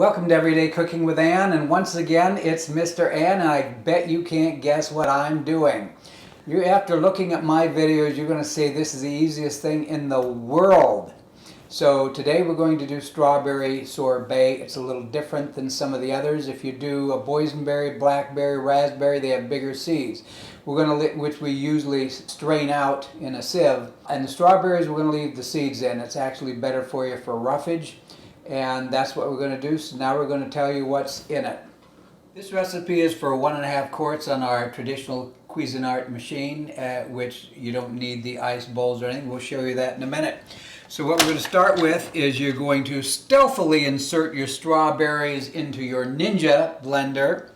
Welcome to Everyday Cooking with Ann, and once again it's Mr. Ann, and I bet you can't guess what I'm doing. After looking at my videos, you're going to say this is the easiest thing in the world. So today we're going to do strawberry sorbet. It's a little different than some of the others. If you do a boysenberry, blackberry, raspberry, they have bigger seeds. We're going to, which we usually strain out in a sieve. And the strawberries, we're going to leave the seeds in. It's actually better for you for roughage. And that's what we're going to do. So now we're going to tell you what's in it. This recipe is for 1.5 quarts on our traditional Cuisinart machine, which you don't need the ice bowls or anything. We'll show you that in a minute. So what we're going to start with is you're going to stealthily insert your strawberries into your Ninja blender,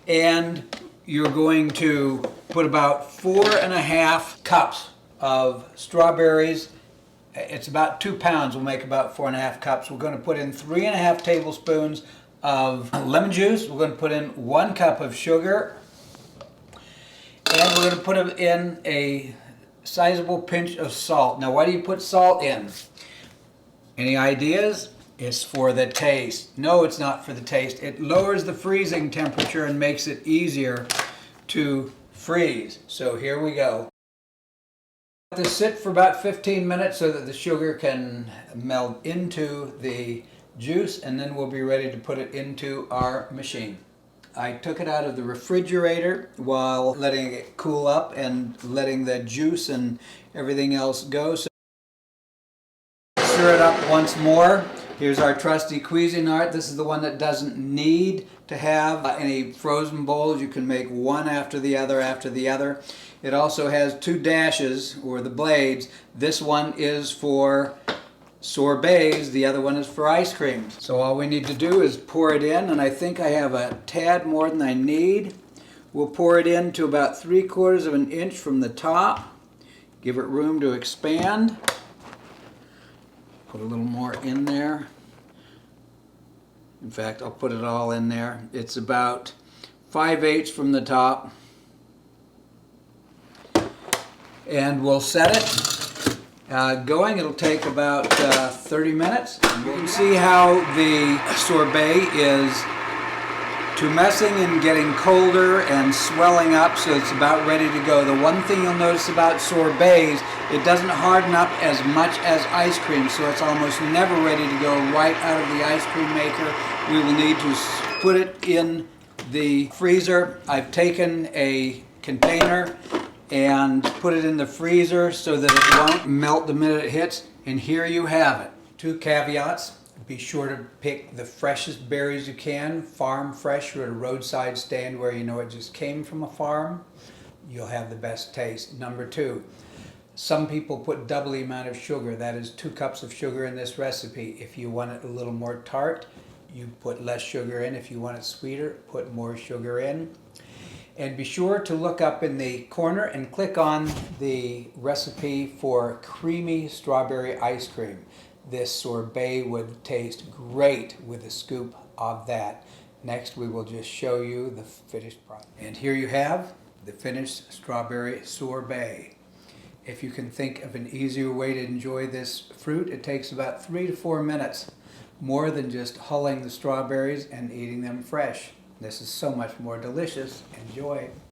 and you're going to put about 4.5 cups of strawberries. It's about 2 pounds, we'll make about 4.5 cups. We're going to put in 3.5 tablespoons of lemon juice. We're going to put in 1 cup of sugar, and we're going to put in a sizable pinch of salt. Now, why do you put salt in? Any ideas? It's for the taste. No, it's not for the taste. It lowers the freezing temperature and makes it easier to freeze. So here we go. Let this sit for about 15 minutes so that the sugar can melt into the juice, and then we'll be ready to put it into our machine. I took it out of the refrigerator while letting it cool up and letting the juice and everything else go. So stir it up once more. Here's our trusty Cuisinart. This is the one that doesn't need to have any frozen bowls. You can make one after the other after the other. It also has 2 dashes, or the blades. This one is for sorbets, the other one is for ice cream. So all we need to do is pour it in, and I think I have a tad more than I need. We'll pour it in to about 3/4 of an inch from the top. Give it room to expand. Put a little more in there. In fact, I'll put it all in there. It's about 5/8 from the top. And we'll set it going. It'll take about 30 minutes. You can see how the sorbet is tumescing and getting colder and swelling up, so it's about ready to go. The one thing you'll notice about sorbets, it doesn't harden up as much as ice cream, so it's almost never ready to go right out of the ice cream maker. We will need to put it in the freezer. I've taken a container and put it in the freezer so that it won't melt the minute it hits, and here you have it. 2 caveats. Be sure to pick the freshest berries you can, farm fresh, or at a roadside stand where you know it just came from a farm. You'll have the best taste. Number 2, some people put double the amount of sugar. That is 2 cups of sugar in this recipe. If you want it a little more tart, you put less sugar in. If you want it sweeter, put more sugar in. And be sure to look up in the corner and click on the recipe for creamy strawberry ice cream. This sorbet would taste great with a scoop of that. Next, we will just show you the finished product. And here you have the finished strawberry sorbet. If you can think of an easier way to enjoy this fruit, it takes about 3 to 4 minutes, more than just hulling the strawberries and eating them fresh. This is so much more delicious. Enjoy.